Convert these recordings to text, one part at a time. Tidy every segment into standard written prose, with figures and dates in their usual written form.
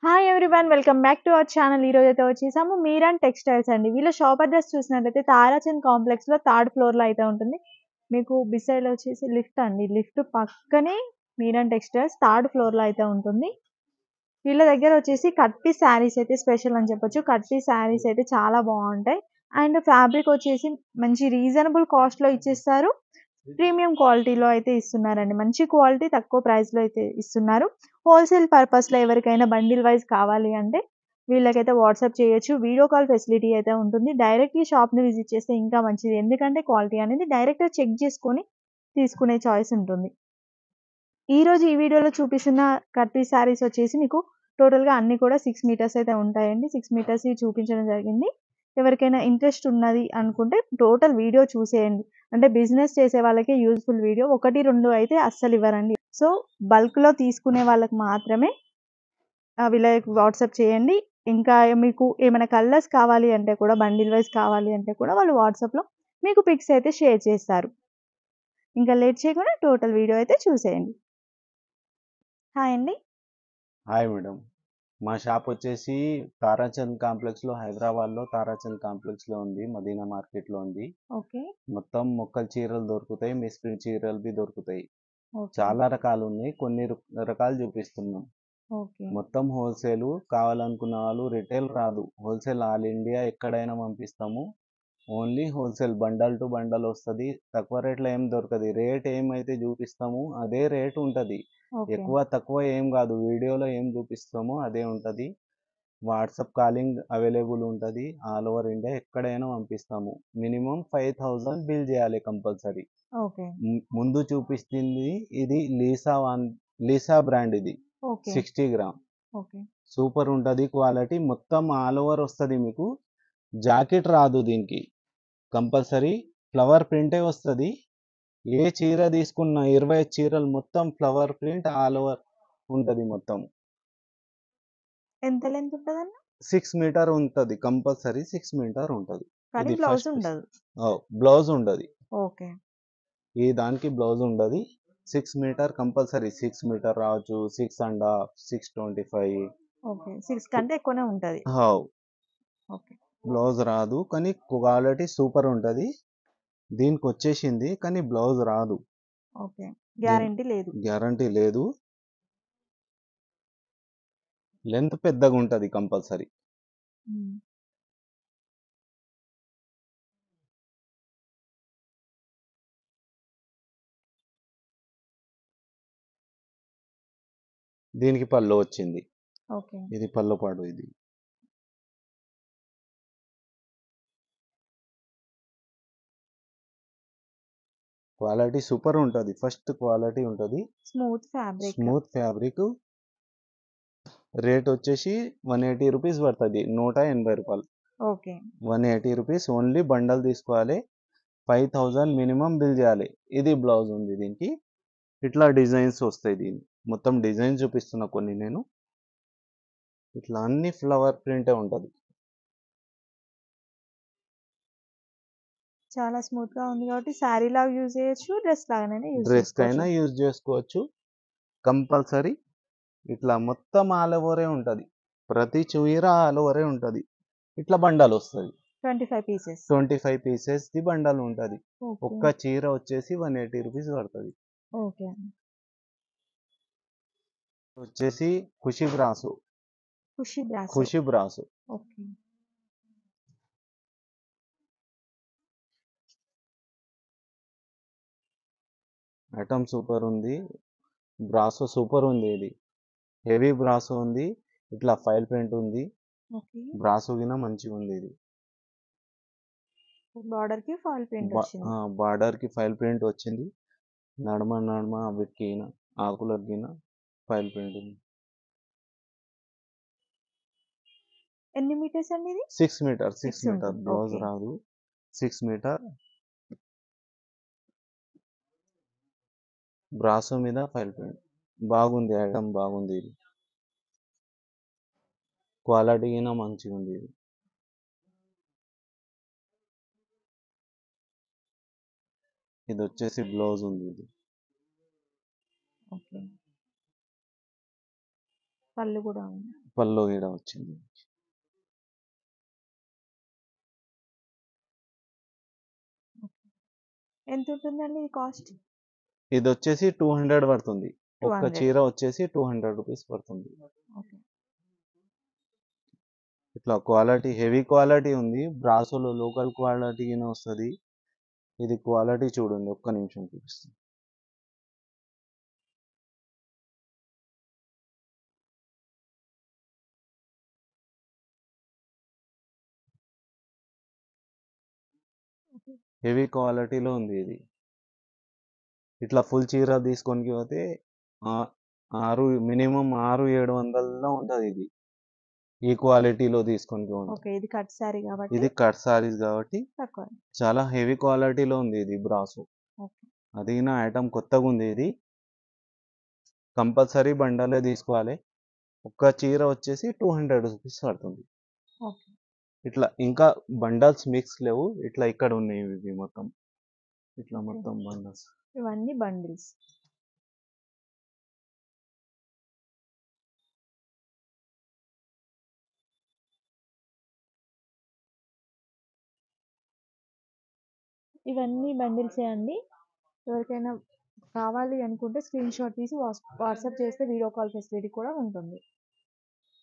Hi everyone welcome back to our channel. ఈ రోజు అయితే వచ్చేసాము మీరాన్ టెక్స్టైల్స్ అండి. వీళ్ళ షాప్ అడ్రస్ చూసినట్లయితే తారాచంద్ కాంప్లెక్స్ లో థర్డ్ ఫ్లోర్ లో అయితే ఉంటుంది. మీకు బిసైడ్ వచ్చేసి లిఫ్ట్ అండి. లిఫ్ట్ పక్కనే మీరాన్ టెక్స్టైల్స్ థర్డ్ ఫ్లోర్ లో అయితే ఉంటుంది. వీళ్ళ దగ్గర వచ్చేసి కట్ పీస్ శారీస్ అయితే స్పెషల్ అని చెప్పొచ్చు. కట్ పీస్ శారీస్ అయితే చాలా బాగుంటాయి. అండ్ ఫ్యాబ్రిక్ వచ్చేసి మంచి రీజనబుల్ కాస్ట్ లో ఇచ్చేస్తారు. ప్రీమియం క్వాలిటీలో అయితే ఇస్తున్నారండి. మంచి క్వాలిటీ తక్కువ ప్రైస్లో అయితే ఇస్తున్నారు. హోల్సేల్ పర్పస్లో ఎవరికైనా బండిల్ వైజ్ కావాలి అంటే వీళ్ళకైతే వాట్సాప్ చేయొచ్చు. వీడియో కాల్ ఫెసిలిటీ అయితే ఉంటుంది. డైరెక్ట్గా షాప్ని విజిట్ చేస్తే ఇంకా మంచిది. ఎందుకంటే క్వాలిటీ అనేది డైరెక్ట్గా చెక్ చేసుకొని తీసుకునే చాయిస్ ఉంటుంది. ఈరోజు ఈ వీడియోలో చూపిస్తున్న కట్ పీస్ శారీస్ వచ్చేసి మీకు టోటల్గా అన్ని కూడా 6 మీటర్స్ అయితే ఉంటాయండి. 6 మీటర్స్ చూపించడం జరిగింది. ఎవరికైనా ఇంట్రెస్ట్ ఉన్నది అనుకుంటే టోటల్ వీడియో చూసేయండి. అంటే బిజినెస్ చేసే వాళ్ళకి యూజ్ఫుల్ వీడియో. 1, 2 అయితే అస్సలు ఇవ్వరండి. సో బల్క్లో తీసుకునే వాళ్ళకి మాత్రమే వీళ్ళకి వాట్సాప్ చేయండి. ఇంకా మీకు ఏమైనా కలర్స్ కావాలి అంటే కూడా బండిల్ వైజ్ కావాలి అంటే కూడా వాళ్ళు వాట్సాప్లో మీకు పిక్స్ అయితే షేర్ చేస్తారు. ఇంకా లేట్ చేయకుండా టోటల్ వీడియో అయితే చూసేయండి. హాయ్ అండి. Hi madam. మా షాప్ వచ్చేసి తారాచంద్ కాంప్లెక్స్లో, హైదరాబాద్లో తారాచంద్ కాంప్లెక్స్లో ఉంది. మదీనా మార్కెట్లో ఉంది. ఓకే. మొత్తం మొక్కల చీరలు దొరుకుతాయి, మిస్ప్రింట్ చీరలు బి దొరుకుతాయి. ఓకే. చాలా రకాలు ఉన్నాయి, కొన్ని రకాలు చూపిస్తున్నాం. ఓకే. మొత్తం హోల్సేల్. కావాలనుకున్న వాళ్ళు రిటైల్ రాదు, హోల్సేల్ ఆల్ ఇండియా ఎక్కడైనా పంపిస్తాము. Only wholesale, bundle to bundle వస్తుంది. తక్కువ రేట్లో ఏం దొరకదు. రేట్ ఏమైతే చూపిస్తామో అదే రేట్ ఉంటుంది. ఓకే. ఎక్కువ తక్కువ ఏం కాదు. వీడియోలో ఏం చూపిస్తామో అదే ఉంటుంది. వాట్సాప్ కాలింగ్ అవైలబుల్ ఉంటుంది. ఆల్ ఓవర్ ఇండియా ఎక్కడైనా పంపిస్తాము. మినిమం 5000 బిల్ చేయాలి కంపల్సరీ. ఓకే. ముందు చూపిస్తుంది ఇది లీసా బ్రాండ్. ఇది ఓకే. 60 గ్రామ్. ఓకే. సూపర్ ఉంటుంది క్వాలిటీ. మొత్తం ఆల్ ఓవర్ వస్తుంది. మీకు జాకెట్ రాదు దీనికి. కంపల్సరీ ఫ్లవర్ ప్రింటే వస్తుంది. ఏ చీర తీసుకున్న 20 చీరలు మొత్తం ఫ్లవర్ ప్రింట్ ఆల్ ఓవర్ ఉంటుంది. మొత్తం ఎంత లెంత్ ఉంటదన్న? 6 మీటర్ ఉంటుంది. కంపల్సరీ 6 మీటర్ ఉంటుంది. కానీ ఇది బ్లౌజ్ ఫస్ట్ ఉండదు. బ్లౌజ్ ఉండదు. ఓకే. ఈ దానికి బ్లౌజ్ ఉండదు. 6 మీటర్ కంపల్సరీ. 6 మీటర్ రావచ్చు, 6.5, 625. ఓకే. 6 కంటే ఎక్కువనే ఉంటది. ఓకే. బ్లౌజ్ రాదు, కానీ క్వాలిటీ సూపర్ ఉంటుంది. దీనికి వచ్చేసింది కానీ బ్లౌజ్ రాదు. ఓకే. గ్యారంటీ లేదు. గ్యారంటీ లేదు. లెంత్ పెద్దగా ఉంటుంది కంపల్సరీ. దీనికి పళ్ళు వచ్చింది. ఓకే. ఇది పళ్ళు పాడు. ఇది క్వాలిటీ సూపర్ ఉంటుంది. ఫస్ట్ క్వాలిటీ ఉంటుంది. Smooth fabric. Smooth fabric. Rate వచ్చేసి 180 రూపీస్ పడుతుంది. 180 రూపాయలు. ఓకే. 180 రూపీస్. ఓన్లీ బండల్ తీసుకోవాలి. 5000 మినిమం బిల్ చేయాలి. ఇది బ్లౌజ్ ఉంది దీనికి. ఇట్లా డిజైన్స్ వస్తాయి. దీన్ని మొత్తం డిజైన్ చూపిస్తున్నా కొన్ని నేను. ఇట్లా అన్ని ఫ్లవర్ ప్రింటే ఉంటుంది. చాలా స్మూత్ గా ఉంది కాబట్టి శారీ లాగా యూజ్ చేయొచ్చు, డ్రెస్ లాగానే యూజ్ డ్రెస్ చేసుకోవచ్చు. కైనా యూజ్ చేసుకోవచ్చు. కంపల్సరీ ఇట్లా మొత్తం ఆల్ ఓవరే ఉంటుంది. ప్రతి చీర ఆల్ ఓవరే ఉంటుంది. ఇట్లా బండల్ వస్తుంది. 25 పీసెస్. 25 పీసెస్ ది బండల్ ఉంటుంది. ఓకే. ఒక్క చీర వచ్చేసి 180 రూపీస్ పడుతుంది. ఓకే. వచ్చేసి ఖుషి బ్రాసు. ఖుషి బ్రాసో. ఖుషి బ్రాసు. ఓకే. ఐటమ్ సూపర్ ఉంది. బ్రాసో సూపర్ ఉంది. ఇది హెవీ బ్రాసో ఉంది. ఇట్లా ఫైల్ ప్రింట్ ఉంది. ఓకే. బ్రాసో గిన మంచిగా ఉంది. ఇది బార్డర్ కి ఫాల్ ప్రింట్ వచ్చింది. బార్డర్ కి ఫైల్ ప్రింట్ వచ్చింది. నడమ నడమ వీటికి ఆకులకి ఫైల్ ప్రింట్ ఉంది. ఎన్ని మీటర్స్ అండి ఇది? 6 మీటర్. 6 మీటర్. ఉంటుంది. Blouse okay. రాదు. 6 మీటర్. బ్రాసో మీద ఫైల్ ప్రింట్ బాగుంది. ఐటమ్ బాగుంది. ఇది క్వాలిటీ గిన మంచిగా ఉంది. ఇది ఇది వచ్చేసి బ్లౌజ్ ఉంది. ఇది ఓకే. పళ్ళు కూడా ఉంది. పళ్ళు ఈడ వచ్చింది. ఎంత ఉంటుందండి ఇది కాస్ట్? ఇది వచ్చేసి 200 పడుతుంది. ఒక్క 200. చీర వచ్చేసి 200 రూపీస్ పడుతుంది. ఓకే. ఇట్లా క్వాలిటీ హెవీ క్వాలిటీ ఉంది. బ్రాసోలో లోకల్ క్వాలిటీనే వస్తుంది. ఇది క్వాలిటీ చూడండి, ఒక్క నిమిషం చూపిస్తాను. హెవీ క్వాలిటీలో ఉంది ఇది. ఇట్లా ఫుల్ చీర తీసుకొని పోతే మినిమం 600-700లో ఉంటుంది ఇది. ఈ క్వాలిటీలో తీసుకొని పోండి. ఓకే. ఇది కట్ సారీ కాబట్టి ఇది కట్ సారీస్ కాబట్టి తక్కువ. చాలా హెవీ క్వాలిటీలో ఉంది ఇది బ్రాసో. ఓకే. అది నా ఐటమ్ కొత్తగా ఉంది. ఇది కంపల్సరీ బండలే తీసుకోవాలి. ఒక్క చీర వచ్చేసి 200 రూపీస్ పడుతుంది. ఓకే. ఇట్లా ఇంకా బండల్స్ మిక్స్ లేవు. ఇట్లా ఇక్కడ ఉన్నాయి ఇవి మొత్తం. ఇట్లా మొత్తం బండల్స్. ఇవన్నీ బండిల్స్. ఇవన్నీ బండిల్సే అండి. ఎవరికైనా కావాలి అనుకుంటే స్క్రీన్ షాట్ తీసి వాట్సాప్ చేస్తే వీడియో కాల్ ఫెసిలిటీ కూడా ఉంటుంది.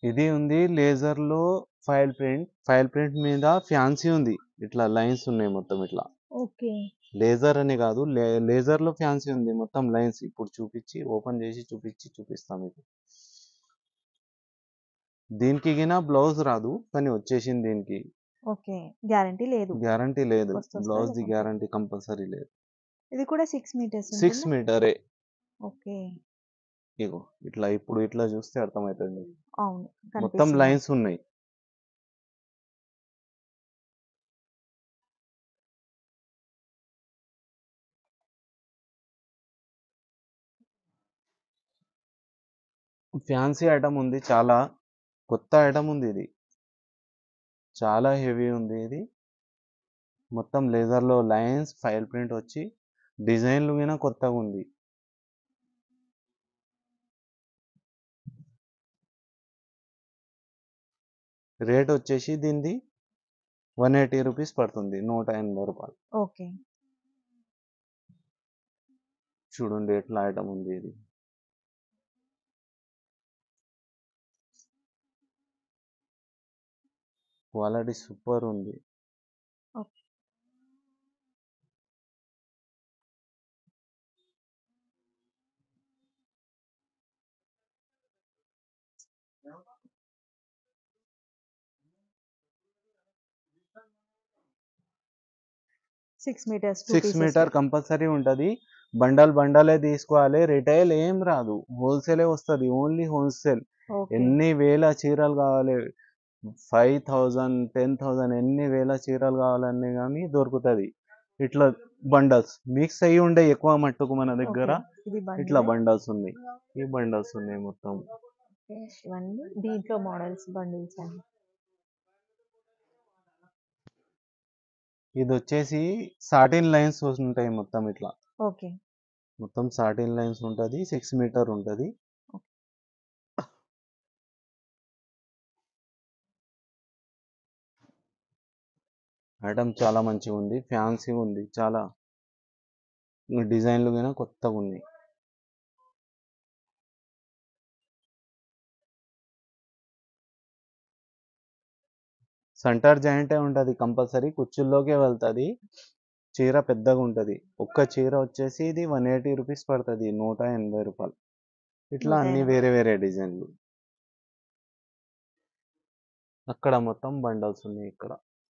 ఇది ఉంది లేజర్లో ఫైల్ ప్రింట్ మీద ఫ్యాన్సీ ఉంది. ఇట్లా లైన్స్ ఉన్నాయి మొత్తం ఇట్లా. ఓకే. లేజర్ అని కాదు, లేజర్లో ఫ్యాన్సీ ఉంది మొత్తం లైన్స్. ఇప్పుడు ఓపెన్ చేసి చూపిస్తాం మీకు. దీనికి గిన బ్లౌజ్ రాదు, కానీ వచ్చేసింది దీనికి. ఓకే. గ్యారంటీ లేదు. గ్యారంటీ లేదు. బ్లౌజ్ ది గ్యారంటీ కంపల్సరీ లేదు. ఇది కూడా 6 మీటర్స్ 6 మీటరే. ఓకే. ఇగో ఇట్లా ఇప్పుడు ఇట్లా చూస్తే అర్థమవుతుంది. అవును, మొత్తం లైన్స్ ఉన్నాయి. ఫ్యాన్సీ ఐటమ్ ఉంది, చాలా కొత్త ఐటమ్ ఉంది. ఇది చాలా హెవీ ఉంది. ఇది మొత్తం లేజర్లో లైన్స్ ఫైల్ ప్రింట్ వచ్చి డిజైన్లు మీద కొత్తగా ఉంది. రేట్ వచ్చేసి దీనిది 180 రూపీస్ పడుతుంది. 180 రూపాయలు. ఓకే. చూడండి ఎట్లా ఐటమ్ ఉంది. ఇది క్వాలిటీ సూపర్ ఉంది. ఓకే. సిక్స్ మీటర్ కంపల్సరీ ఉంటుంది. బండలే తీసుకోవాలి. రిటైల్ ఏం రాదు, హోల్సేలే వస్తుంది. Only wholesale. ఎన్ని వేల చీరలు కావాలి, 5,000 10,000 ఎన్ని వేల చీరలు కావాలన్నీ కానీ దొరుకుతుంది. ఇట్లా బండల్స్ మిక్స్ అయ్యి ఉండే ఎక్కువ మట్టుకు మన దగ్గర. ఇట్లా బండల్స్ ఉన్నాయి. ఈ బండల్స్ ఉన్నాయి మొత్తం. దీంట్లో మోడల్స్ బండిల్స్ అండి. ఇది వచ్చేసి సాటిన్ లైన్స్ ఉంటాయి మొత్తం ఇట్లా. ఓకే. మొత్తం సాటిన్ లైన్స్ ఉంటుంది. 6 మీటర్ ఉంటుంది. ఐటమ్ చాలా మంచిగా ఉంది, ఫ్యాన్సీ ఉంది. చాలా డిజైన్లు కూడా కొత్తగా ఉన్నాయి. సెంటర్ జాయింటే ఉంటుంది కంపల్సరీ, కుచ్చుల్లోకే వెళ్తుంది. చీర పెద్దగా ఉంటుంది. ఒక్క చీర వచ్చేసి ఇది 180 రూపీస్ పడుతుంది. 180 రూపాయలు. ఇట్లా అన్ని వేరే వేరే డిజైన్లు. అక్కడ మొత్తం బండల్స్ ఉన్నాయి. ఇక్కడ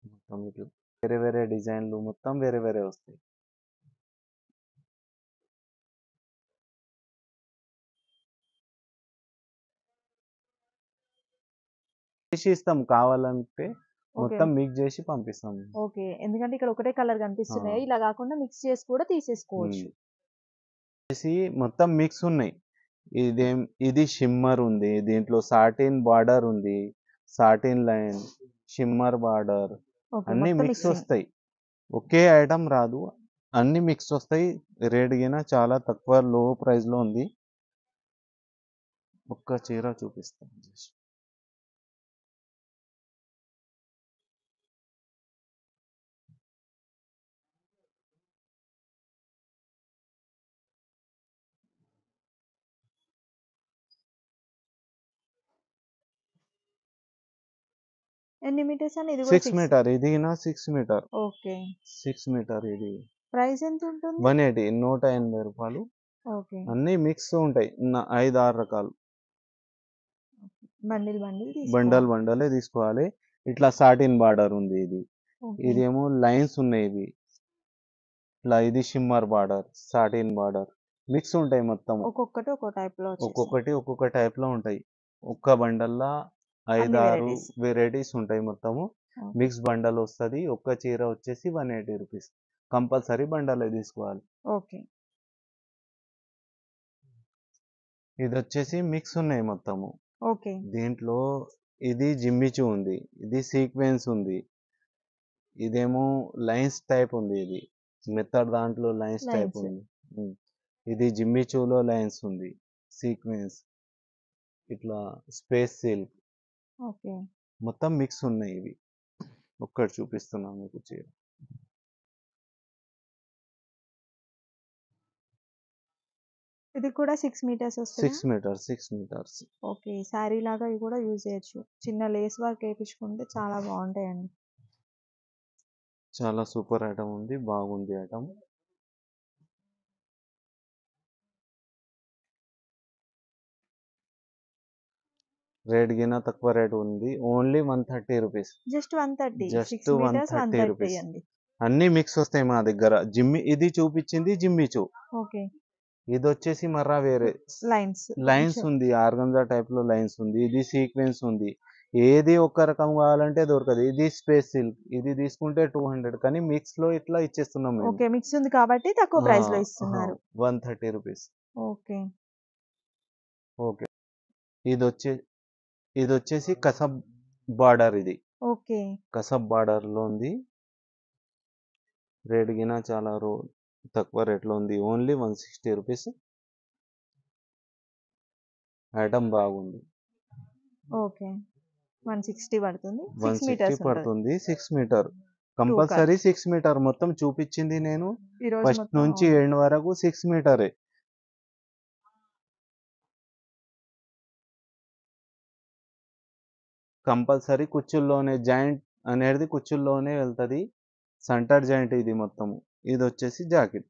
మొత్తం ఇట్లా వేరే వేరే డిజైన్లు మొత్తం వేరే వేరే వస్తాయి. చేసి ఇస్తాం, కావాలంటే మొత్తం మిక్స్ చేసి పంపిస్తాం. ఓకే. ఎందుకంటే ఇక్కడ ఒకటే కలర్ కనిపిస్తున్నాయి, ఇలా కాకుండా మిక్స్ చేసి కూడా తీసేసుకోవచ్చు. మొత్తం మిక్స్ ఉన్నాయి. ఇది షిమ్మర్ ఉంది, దీంట్లో సాటిన్ బార్డర్ ఉంది, సాటిన్ లైన్, షిమ్మర్ బార్డర్, అన్ని మిక్స్ వస్తాయి. ఒకే ఐటమ్ రాదు, అన్ని మిక్స్ వస్తాయి. రేట్ గిన చాలా తక్కువ, లో ప్రైస్ లో ఉంది. ఒక్క చీర చూపిస్తాను జస్ట్. ఎన్ని మీటర్స్ అండి? ఇది కూడా 6 మీటర్, ఇది 6 మీటర్, ఓకే. 6 మీటర్. ఇది ప్రైస్ ఎంత ఉంటుంది? 180, 180 రూపాయలు. ఓకే. అన్నీ మిక్స్ ఉంటాయి, 5-6 రకాలు. బండిల్ బండిల్ బండల్ బండలే తీసుకోవాలి. ఇట్లా సాటిన్ బార్డర్ ఉంది ఇది. ఓకే. ఇదేమో లైన్స్ ఉన్నాయి ఇవి. ఇట్లా ఇది shimmer border, satin border, mix ఉంటాయి మొత్తం. ఒక్కొక్కటి ఒక్కో టైప్ లో వచ్చేసాయి. ఒక్కొక్కటి ఒక్కొక్క టైప్ లో ఉంటాయి. ఒక్క బండల్లా 5-6 వెరైటీస్ ఉంటాయి మొత్తము. ఓకే. మిక్స్ బండల్ వస్తుంది. ఒక్క చీర వచ్చేసి 180 రూపీస్. కంపల్సరీ బండలే తీసుకోవాలి. ఓకే. ఇది వచ్చేసి మిక్స్ ఉన్నాయి మొత్తము. ఓకే. దీంట్లో ఇది జిమ్మిచు ఉంది, ఇది సీక్వెన్స్ ఉంది, ఇదేమో లైన్స్ టైప్ ఉంది. ఇది మెథడ్ దాంట్లో లైన్స్ టైప్ ఉంది. ఇది జిమ్మిచూలో లైన్స్ ఉంది, సీక్వెన్స్, ఇట్లా స్పేస్ సిల్క్, ఓకే. మొత్తం మిక్స్ ఉన్నాయి ఇవి. ఒక్కటి చూపిస్తున్నాను మీకు చీర. ఇది కూడా 6 మీటర్స్ వస్తుంది. 6 మీటర్స్, 6 మీటర్స్. ఓకే. శారీ లాగా ఇవి కూడా యూజ్ చేయొచ్చు. చిన్న లేస్ వర్క్ వేయించుకుంటే చాలా బాగుంటాయండి. చాలా సూపర్ ఐటమ్ ఉంది, బాగుంది ఐటమ్. రేట్ గిన తక్కువ రేట్ ఉంది, only 130 rupees. Just 130. Just 6 metres 130 130 rupees. అండి. అన్ని మిక్స్ వస్తాయి మా దగ్గర. ఇది చూపించింది జిమ్మిచూ. ఓకే. ఇది వచ్చేసి మర్రా వేరే లైన్స్ ఉంది, ఆర్గంజా టైప్ లో లైన్స్ ఉంది. ఇది సీక్వెన్స్ ఉంది. ఏది ఒక్క రకం కావాలంటే దొరకదు. ఇది స్పేస్ సిల్క్, ఇది తీసుకుంటే 200, కానీ మిక్స్ లో ఇట్లా ఇచ్చేస్తున్నాం మేము. ఓకే. మిక్స్ ఉంది కాబట్టి తక్కువ ప్రైస్ లో ఇస్తున్నారు. 130 రూపీస్. ఓకే. ఓకే. ఇది వచ్చేసి కసబ్ బార్డర్. ఇది ఓకే. కసబ్ బార్డర్ లో ఉంది. రేట్ గిన చాలా తక్కువ రేట్ లో ఉంది, ఓన్లీ 160 రూపీస్. ఐటమ్ బాగుంది. ఓకే. 160 పడుతుంది. 6 160 మీటర్స్ పడుతుంది. 6 మీటర్ కంపల్సరీ. 6 మీటర్ మొత్తం చూపించింది నేను ఫస్ట్ నుంచి ఎండ్ వరకు 6 మీటరే. కంపల్సరీ కుచ్చుల్లోనే జాయింట్ అనేది కుచ్చుల్లోనే వెళ్తుంది. సెంటర్ జాయింట్ ఇది మొత్తము. ఇది వచ్చేసి జాకెట్,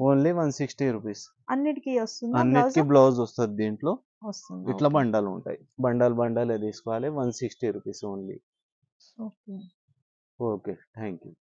ఓన్లీ 160 రూపీస్. అన్నిటికీ బ్లౌజ్ వస్తుంది దీంట్లో. ఇట్లా బండలు ఉంటాయి, బండలే తీసుకోవాలి. 160 rupees only. Okay, thank you.